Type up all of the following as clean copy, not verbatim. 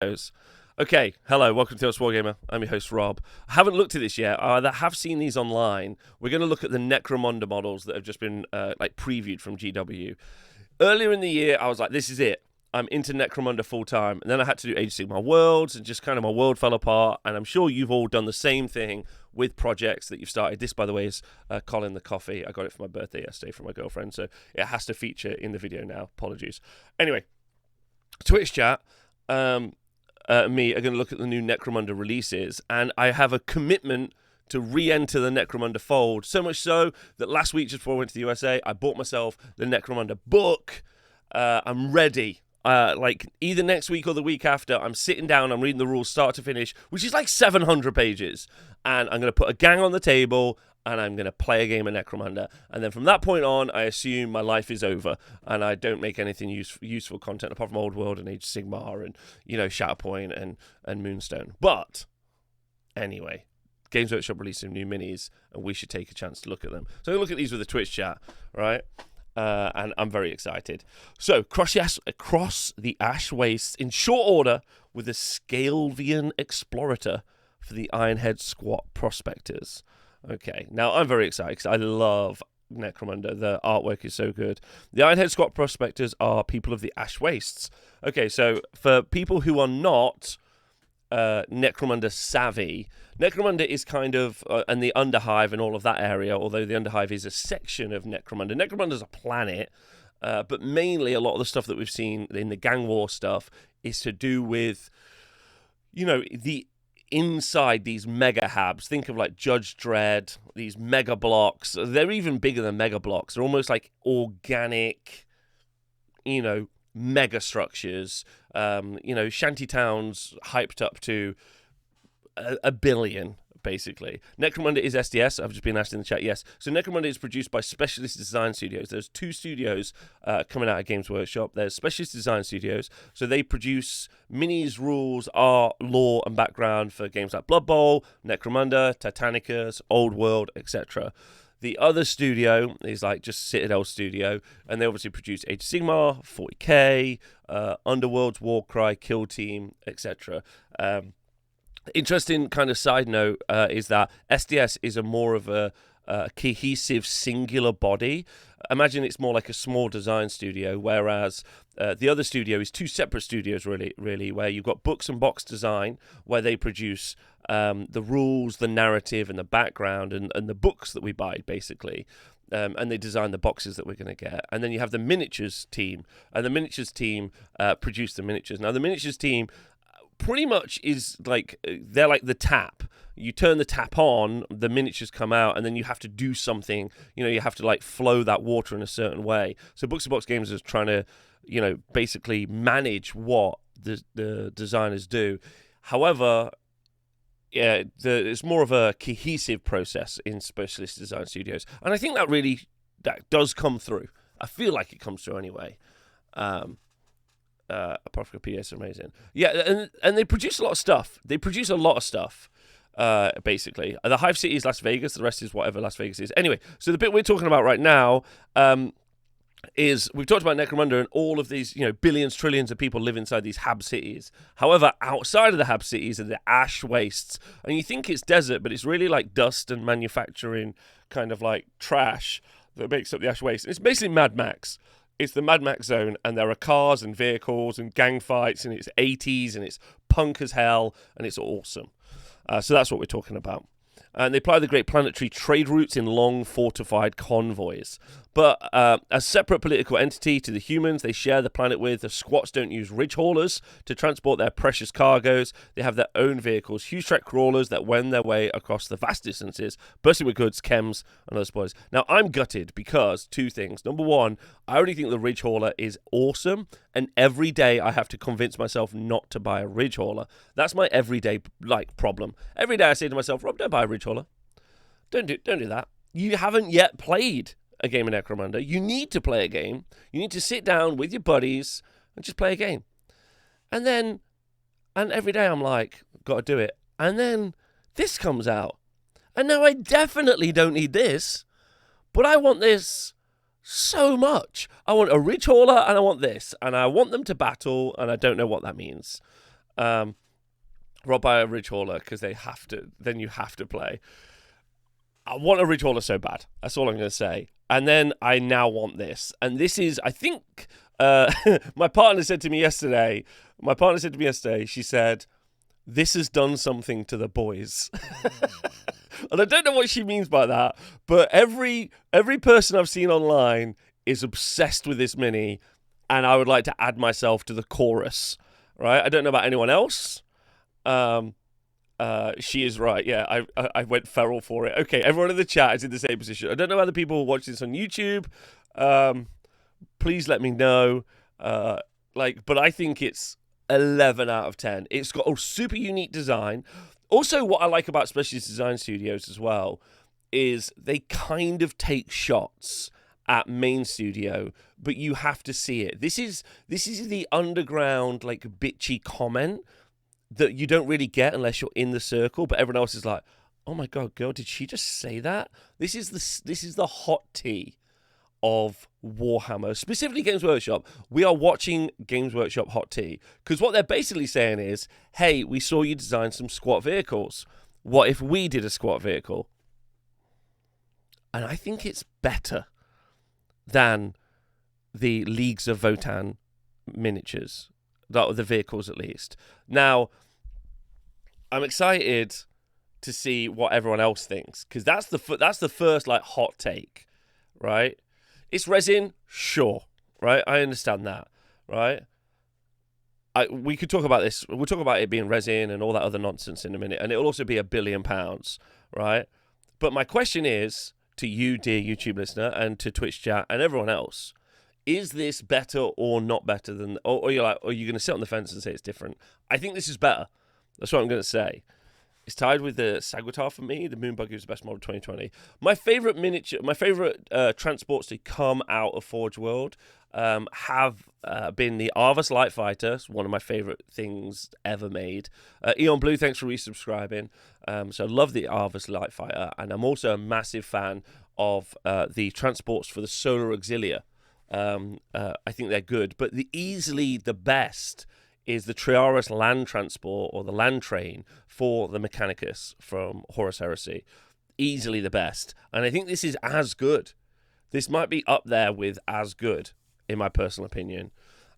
Okay, hello, welcome to us, Wargamer. I'm your host, Rob. I haven't looked at this yet. I have seen these online. We're going to look at the Necrounda models that have just been previewed from GW. Earlier in the year, I was like, this is it. I'm into Necrounda full time. And then I had to do Age of Sigmar Worlds, and just kind of my world fell apart. And I'm sure you've all done the same thing with projects that you've started. This, by the way, is Colin the Coffee. I got it for my birthday yesterday from my girlfriend, so it has to feature in the video now. Apologies. Anyway, Twitch chat. Me are going to look at the new Necrounda releases, and I have a commitment to re-enter the Necrounda fold, so much so that last week, just before I went to the USA, I bought myself the Necrounda book. I'm ready. Either next week or the week after, I'm sitting down, I'm reading the rules start to finish, which is like 700 pages, and I'm going to put a gang on the table, and I'm going to play a game of Necrounda. And then from that point on, I assume my life is over, and I don't make anything useful content apart from Old World and Age of Sigmar and, Shatterpoint and Moonstone. But anyway, Games Workshop released some new minis, and we should take a chance to look at them. So look at these with the Twitch chat, right? And I'm very excited. So, cross the Ash Wastes in short order with the Scalan Explorator for the Ironhead Squat Prospectors. Okay, now I'm very excited because I love Necrounda. The artwork is so good. The Ironhead Squat Prospectors are people of the Ash Wastes. Okay, so for people who are not Necrounda savvy, Necrounda is kind of, and the Underhive and all of that area, although the Underhive is a section of Necrounda. Necrounda is a planet, but mainly a lot of the stuff that we've seen in the Gang War stuff is to do with, the inside these mega habs. Think of like Judge Dredd, these mega blocks. They're even bigger than mega blocks. They're almost like organic, mega structures. Shanty towns hyped up to a billion, basically. Necrounda is SDS. I've just been asked in the chat. Yes. So Necrounda is produced by Specialist Design Studios. There's two studios coming out of Games Workshop. There's Specialist Design Studios. So they produce minis, rules, art, lore, and background for games like Blood Bowl, Necrounda, Titanicus, Old World, etc. The other studio is like just Citadel Studio, and they obviously produce Age of Sigmar, 40k, Underworld's Warcry, Kill Team, etc. Interesting kind of side note is that SDS is a more of a cohesive singular body. Imagine it's more like a small design studio, whereas the other studio is two separate studios, really, where you've got Books and Box Design, where they produce the rules, the narrative, and the background, and the books that we buy, basically. And they design the boxes that we're going to get. And then you have the miniatures team, and the miniatures team produce the miniatures. Now, the miniatures team pretty much is like, they're like the tap. You turn the tap on, the miniatures come out, and then you have to do something. You have to like flow that water in a certain way. So Books and Box Games is trying to, basically manage what the designers do. However, yeah, it's more of a cohesive process in Specialist Design Studios, and I think that does come through. I feel like it comes through anyway. Apart from PDS, amazing. Yeah, and they produce a lot of stuff. Basically. The Hive City is Las Vegas. The rest is whatever Las Vegas is. Anyway, so the bit we're talking about right now is we've talked about Necrounda, and all of these, billions, trillions of people live inside these hab cities. However, outside of the hab cities are the ash wastes. And you think it's desert, but it's really like dust and manufacturing kind of like trash that makes up the ash waste. It's basically Mad Max. It's the Mad Max zone, and there are cars and vehicles and gang fights, and it's 80s, and it's punk as hell, and it's awesome. So that's what we're talking about. And they apply the great planetary trade routes in long fortified convoys. But a separate political entity to the humans they share the planet with, the squats don't use ridge haulers to transport their precious cargoes. They have their own vehicles, huge track crawlers that wend their way across the vast distances, bursting with goods, chems, and other spoils. Now, I'm gutted because two things. Number one, I already think the ridge hauler is awesome, and every day I have to convince myself not to buy a ridge hauler. That's my everyday problem. Every day I say to myself, Rob, don't buy a ridge hauler. Don't do that. You haven't yet played a game of Necrounda. You need to play a game. You need to sit down with your buddies and just play a game. And every day I'm like, got to do it. And then this comes out. And now I definitely don't need this, but I want this so much. I want a ridge hauler and I want this. And I want them to battle, and I don't know what that means. Rob, buy a Ridge Hauler because they have to. Then you have to play. I want a Ridge Hauler so bad. That's all I'm going to say. And then I now want this. And this is, I think, my partner said to me yesterday. She said, "This has done something to the boys." And I don't know what she means by that, but every person I've seen online is obsessed with this mini, and I would like to add myself to the chorus. Right? I don't know about anyone else. She is right. Yeah, I went feral for it. Okay, everyone in the chat is in the same position. I don't know other people watching this on YouTube. Please let me know. But I think it's 11 out of 10. It's got a super unique design. Also, what I like about Specialist Design Studios as well is they kind of take shots at main studio, but you have to see it. This is the underground, like, bitchy comment that you don't really get unless you're in the circle, but everyone else is like, "Oh my god, girl, did she just say that?" This is the hot tea of Warhammer, specifically Games Workshop. We are watching Games Workshop hot tea because what they're basically saying is, "Hey, we saw you design some squat vehicles. What if we did a squat vehicle?" And I think it's better than the Leagues of Votan miniatures, the vehicles at least. Now, I'm excited to see what everyone else thinks because that's the first like hot take, right? It's resin, sure, right? I understand that, right? We could talk about this. We'll talk about it being resin and all that other nonsense in a minute, and it'll also be £1 billion, right? But my question is to you, dear YouTube listener, and to Twitch chat and everyone else: is this better or not better than? Or you're like, are you going to sit on the fence and say it's different? I think this is better. That's what I'm going to say. It's tied with the Saguitar for me. The Moonbuggy was the best model of 2020. My favorite transports to come out of Forge World have been the Arvus Light Fighter. It's one of my favorite things ever made. Eon Blue, thanks for resubscribing. So I love the Arvus Light Fighter, and I'm also a massive fan of the transports for the Solar Auxilia. I think they're good, but easily the best is the Triaris land transport, or the land train, for the Mechanicus from Horus Heresy. Easily the best. And I think this is as good. This might be up there with as good, in my personal opinion.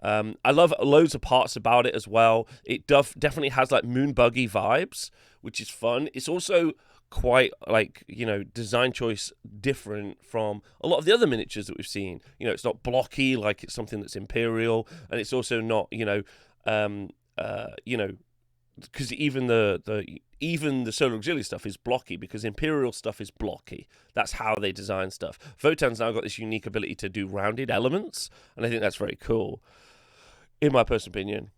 I love loads of parts about it as well. It definitely has like Moonbuggy vibes, which is fun. It's also quite like, design choice different from a lot of the other miniatures that we've seen. It's not blocky like it's something that's Imperial, and it's also not, because even the Solar Auxiliary stuff is blocky because Imperial stuff is blocky. That's how they design stuff. Votan's now got this unique ability to do rounded elements, and I think that's very cool, in my personal opinion.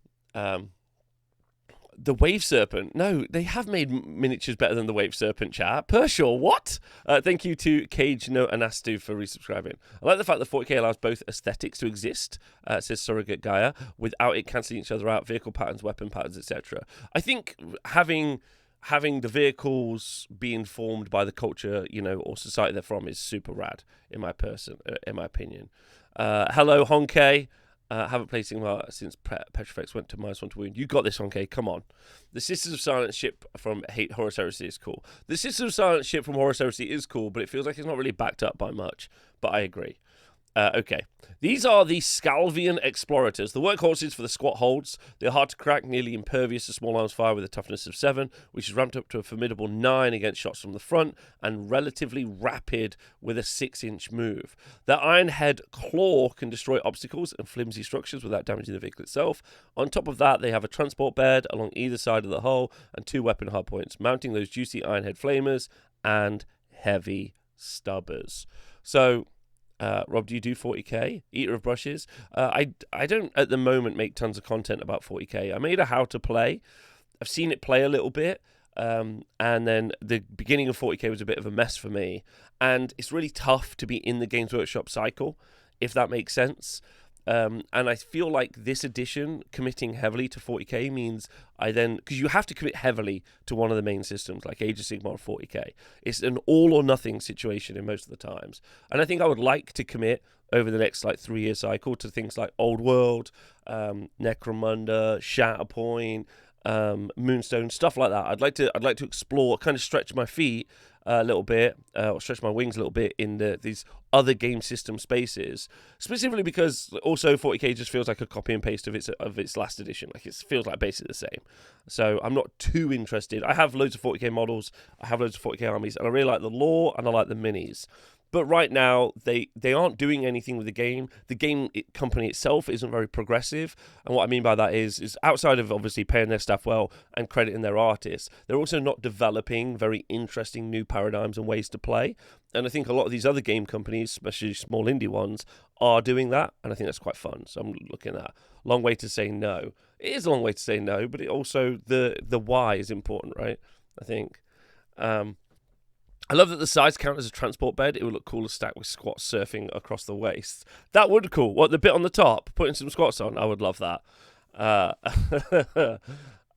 The Wave Serpent. No, they have made miniatures better than the Wave Serpent, chat. Pershaw, what? Thank you to Cage No Anastu for resubscribing. I like the fact that 40k allows both aesthetics to exist, says Surrogate Gaia, without it cancelling each other out, vehicle patterns, weapon patterns, etc. I think having the vehicles being formed by the culture, or society they're from is super rad, in my opinion. Hello, Honkai. Haven't played Sigmar since Petrifex went to -1 to wound. You got this, Honkai. Come on. The Sisters of Silent Ship from Horus Heresy is cool. The Sisters of Silent Ship from Horus Heresy is cool, but it feels like it's not really backed up by much. But I agree. Okay. These are the Scalan Explorators, the workhorses for the squat holds. They're hard to crack, nearly impervious to small arms fire with a toughness of 7, which is ramped up to a formidable 9 against shots from the front, and relatively rapid with a 6-inch move. Their iron head claw can destroy obstacles and flimsy structures without damaging the vehicle itself. On top of that, they have a transport bed along either side of the hull and 2 weapon hardpoints, mounting those juicy iron head flamers and heavy stubbers. So, Rob, do you do 40k? Eater of Brushes? I don't at the moment make tons of content about 40k. I made a how to play. I've seen it play a little bit. And then the beginning of 40k was a bit of a mess for me. And it's really tough to be in the Games Workshop cycle, if that makes sense. And I feel like this edition, committing heavily to 40k, means because you have to commit heavily to one of the main systems, like Age of Sigmar 40k. It's an all or nothing situation in most of the times. And I think I would like to commit over the next 3-year cycle to things like Old World, Necromunda, Shatterpoint, Moonstone, stuff like that. I'd like to explore, kind of stretch my feet a little bit, or stretch my wings a little bit in these other game system spaces. Specifically because also 40k just feels like a copy and paste of its last edition. Like it feels like basically the same. So I'm not too interested. I have loads of 40k models. I have loads of 40k armies, and I really like the lore and I like the minis. But right now, they aren't doing anything with the game. The game company itself isn't very progressive. And what I mean by that is outside of obviously paying their staff well and crediting their artists, they're also not developing very interesting new paradigms and ways to play. And I think a lot of these other game companies, especially small indie ones, are doing that. And I think that's quite fun. So I'm looking at a long way to say no. It is a long way to say no, but it also, the why is important, right? I think. I love that the sides count as a transport bed. It would look cool to stack with squats surfing across the waist. That would be cool. What, the bit on the top, putting some squats on? I would love that.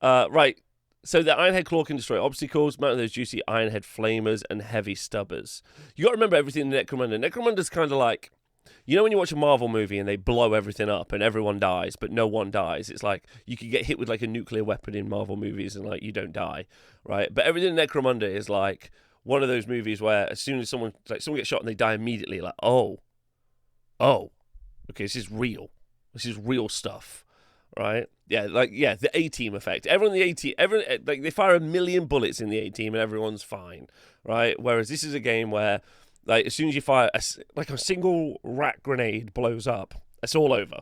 Right. So the Ironhead Claw can destroy obstacles, mount those juicy Ironhead Flamers and heavy stubbers. You got to remember everything in Necromunda. Necromunda's kind of like, you know when you watch a Marvel movie and they blow everything up and everyone dies, but no one dies? It's like you could get hit with like a nuclear weapon in Marvel movies and like you don't die, right? But everything in Necromunda is like one of those movies where as soon as someone gets shot and they die immediately, like, oh, okay, this is real. This is real stuff, right? Yeah, the A-Team effect. Everyone in the A-Team, like they fire 1 million bullets in the A-Team and everyone's fine, right? Whereas this is a game where, like, as soon as you fire a single rat grenade blows up, it's all over.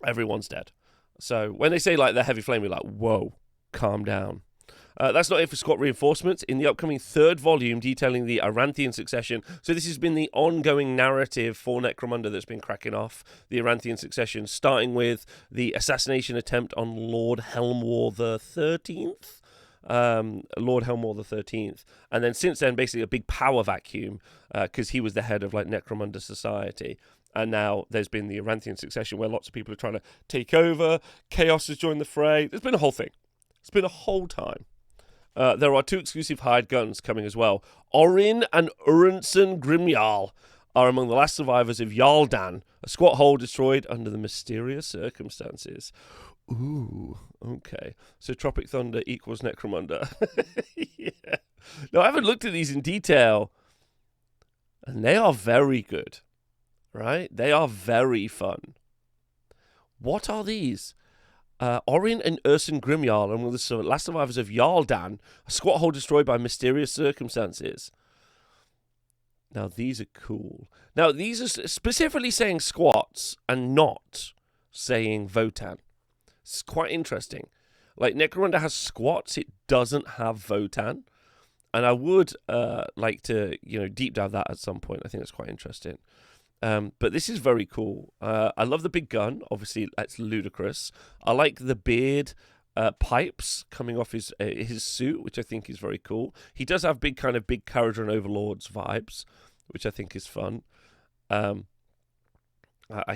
Everyone's dead. So when they say like the heavy flame, you're like, whoa, calm down. That's not it for squad reinforcements. In the upcoming 3rd volume detailing the Aranthian succession, so this has been the ongoing narrative for Necromunda that's been cracking off, the Aranthian succession, starting with the assassination attempt on Lord Helmwar the 13th. Lord Helmwar the 13th. And then since then, basically a big power vacuum, because he was the head of like Necromunda society. And now there's been the Aranthian succession where lots of people are trying to take over. Chaos has joined the fray. There's been a whole thing. It's been a whole time. There are 2 exclusive hired guns coming as well. Orin and Uranson Grimjarl are among the last survivors of Yaldan, a squat hole destroyed under the mysterious circumstances. Ooh, okay. So Tropic Thunder equals Necromunda. Yeah. No, I haven't looked at these in detail, and they are very good, right? They are very fun. What are these? Orin and Urson Grimjarl are one of the last survivors of Yaldan, a squat hole destroyed by mysterious circumstances. Now, these are cool. Now, these are specifically saying squats and not saying Votann. It's quite interesting. Like, Necromunda has squats, it doesn't have Votann. And I would like to, deep dive that at some point. I think that's quite interesting. But this is very cool. I love the big gun. Obviously, that's ludicrous. I like the beard pipes coming off his suit, which I think is very cool. He does have big Caradhran Overlords vibes, which I think is fun. I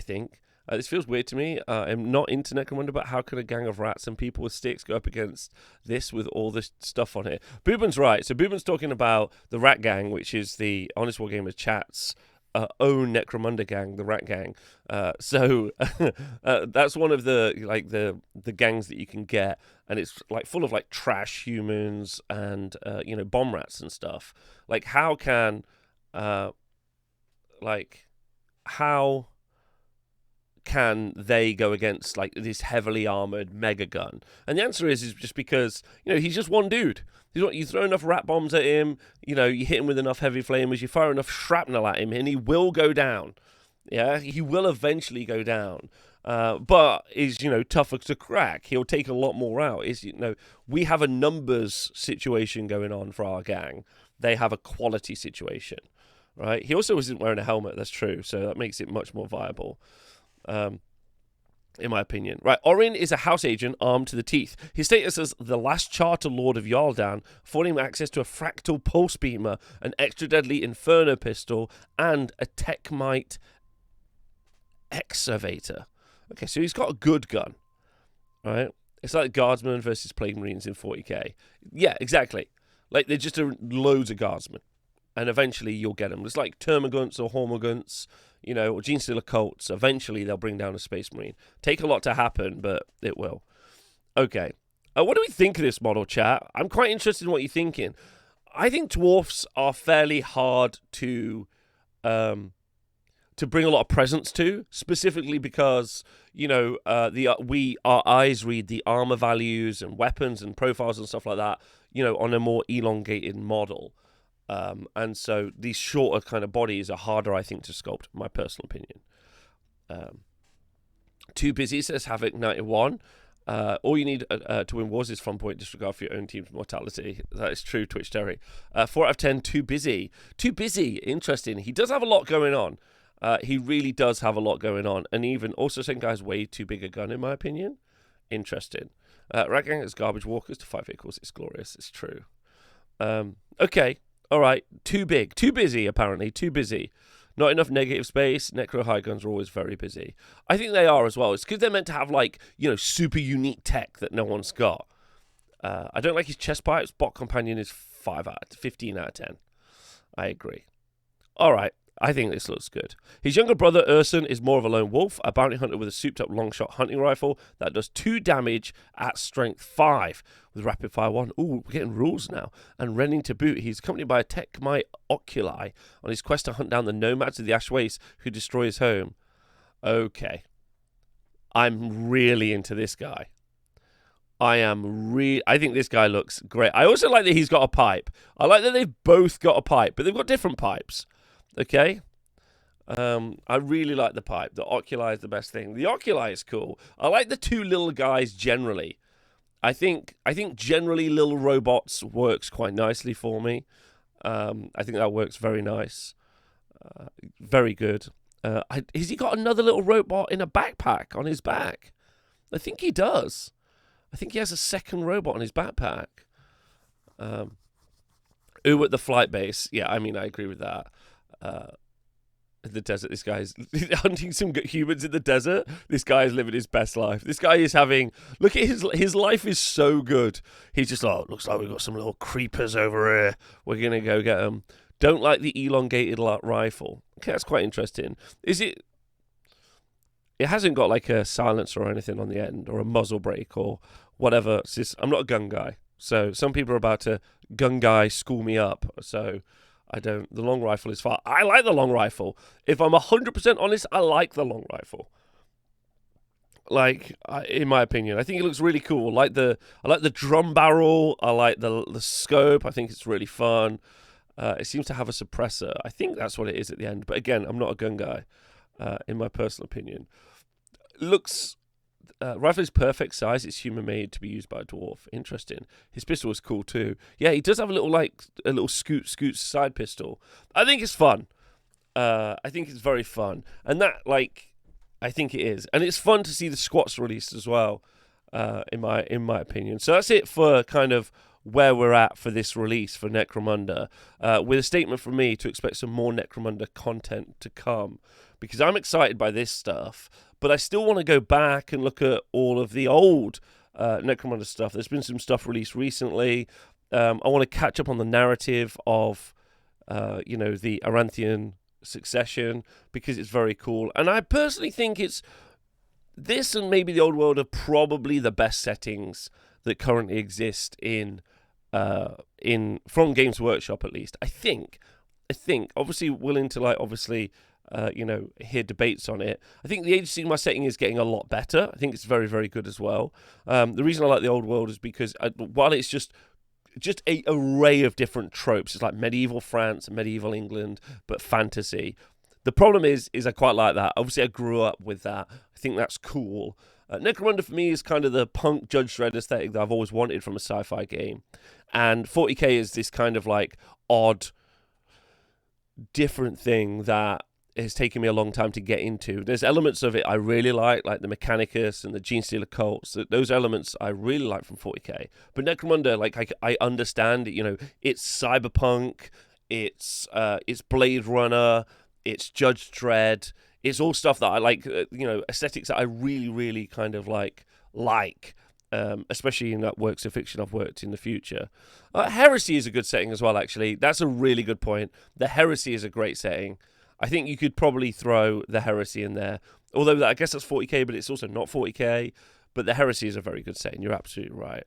think. This feels weird to me. I'm not into Necromunda, but how can a gang of rats and people with sticks go up against this with all this stuff on it? Booban's right. So Booban's talking about the Rat Gang, which is the Honest Wargamer chat's own Necromunda gang, the Rat Gang. So that's one of the gangs that you can get, and it's like full of like trash humans and bomb rats and stuff. Like how can they go against like this heavily armored mega gun? And the answer is just because he's just one dude. You throw enough rat bombs at him, you hit him with enough heavy flamers, you fire enough shrapnel at him, and he will go down. Yeah, he will eventually go down. But is tougher to crack. He'll take a lot more out. We have a numbers situation going on for our gang. They have a quality situation, right? He also isn't wearing a helmet. That's true. So that makes it much more viable. In my opinion. Right, Orin is a house agent armed to the teeth. His status as the last Charter Lord of Yaldan, affording him access to a fractal pulse beamer, an extra deadly Inferno pistol, and a Techmite excavator. Okay, so he's got a good gun, right? It's like Guardsmen versus Plague Marines in 40k. Yeah, exactly. Like, they're just loads of Guardsmen, and eventually you'll get them. It's like Termagants or Hormagants, or Genestealer Cults. Eventually they'll bring down a Space Marine. Take a lot to happen, but it will. Okay. What do we think of this model, chat? I'm quite interested in what you're thinking. I think dwarfs are fairly hard to bring a lot of presence to, specifically because our eyes read the armor values and weapons and profiles and stuff like that, on a more elongated model, and so these shorter kind of bodies are harder, I think, to sculpt. My personal opinion. Too busy, says Havoc 91. All you need to win wars is fun point disregard for your own team's mortality. That is true, Twitch Terry. 4 out of 10, too busy. Too busy, interesting. He does have a lot going on. He really does have a lot going on. And even also saying guy's way too big a gun, in my opinion. Interesting. Raggang is garbage walkers to 5 vehicles. It's glorious. It's true. Okay. All right. Too big. Too busy, apparently. Too busy. Not enough negative space. Necro high guns are always very busy. I think they are as well. It's because they're meant to have, super unique tech that no one's got. I don't like his chest pipes. Bot companion is 15 out of 10. I agree. All right. I think this looks good. His younger brother, Urson, is more of a lone wolf, a bounty hunter with a souped-up long-shot hunting rifle that does 2 damage at strength 5 with rapid-fire 1. Ooh, we're getting rules now. And Renning to boot. He's accompanied by a Tekmai Oculi on his quest to hunt down the nomads of the Ash Waste who destroy his home. Okay. I'm really into this guy. I think this guy looks great. I also like that he's got a pipe. I like that they've both got a pipe, but they've got different pipes. Okay, I really like the pipe. The Oculi is the best thing. The Oculi is cool. I like the 2 little guys generally. I think generally little robots works quite nicely for me. I think that works very nice. Very good. Has he got another little robot in a backpack on his back? I think he does. I think he has a second robot on his backpack. Ooh, at the flight base. Yeah, I mean, I agree with that. In the desert, this guy's hunting some humans in the desert. This guy is living his best life. This guy is having, look at his life is so good. He's just like, looks like we've got some little creepers over here. We're gonna go get them. Don't like the elongated rifle. Okay, that's quite interesting. It hasn't got like a silencer or anything on the end or a muzzle brake or whatever. I'm not a gun guy, so some people are about to gun guy school me up. So I don't. The long rifle is fine. I like the long rifle. If I'm 100% honest, I like the long rifle. In my opinion, I think it looks really cool. I like the drum barrel. I like the scope. I think it's really fun. It seems to have a suppressor. I think that's what it is at the end. But again, I'm not a gun guy. In my personal opinion, rifle is perfect size. It's human made to be used by a dwarf. Interesting. His pistol is cool too. Yeah, he does have a little scoot side pistol. I think it's fun. I think it's very fun, and that I think it is, and it's fun to see the squats released as well. In my opinion. So that's it for kind of where we're at for this release for Necromunda, with a statement from me to expect some more Necromunda content to come, because I'm excited by this stuff, but I still want to go back and look at all of the old Necromunda stuff. There's been some stuff released recently. I want to catch up on the narrative of, the Aranthian succession, because it's very cool. And I personally think this and maybe the old world are probably the best settings that currently exist from Games Workshop, at least. I think obviously willing to hear debates on it. I think the Age of Sigmar setting is getting a lot better. I think it's very, very good as well. The reason I like the old world is because while it's just a array of different tropes, it's like medieval France, medieval England, but fantasy. The problem is I quite like that. Obviously, I grew up with that. I think that's cool. Necromunda for me is kind of the punk Judge Dredd aesthetic that I've always wanted from a sci-fi game. And 40k is this kind of odd, different thing that has taken me a long time to get into. There's elements of it I really like the Mechanicus and the Gene Stealer cults. Those elements I really like from 40k. But Necromunda, I understand it. It's cyberpunk. It's Blade Runner. It's Judge Dredd. It's all stuff that I like. Aesthetics that I really, really kind of like. Especially in works of fiction I've worked in the future. Heresy is a good setting as well, actually. That's a really good point. The Heresy is a great setting. I think you could probably throw the Heresy in there. Although I guess that's 40k, but it's also not 40k. But the Heresy is a very good setting. You're absolutely right.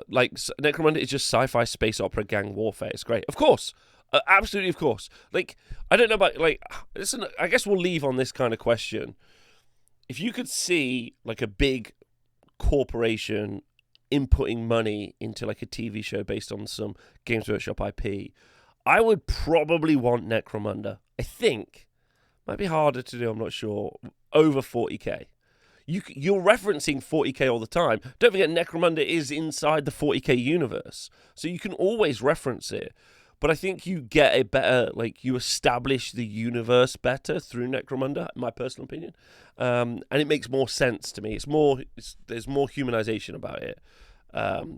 Like Necromunda is just sci-fi space opera gang warfare. It's great, of course, absolutely, of course. Like, I don't know about, like, listen, I guess we'll leave on this kind of question. If you could see like a big corporation inputting money into like a TV show based on some Games Workshop IP, I would probably want Necromunda. I think might be harder to do. I'm not sure. Over 40k. You're referencing 40k all the time. Don't forget, Necromunda is inside the 40k universe, so you can always reference it. But I think you get a better, like, you establish the universe better through Necromunda, in my personal opinion, and it makes more sense to me. There's more humanization about it.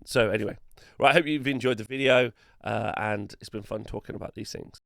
So anyway, right, I hope you've enjoyed the video, and it's been fun talking about these things.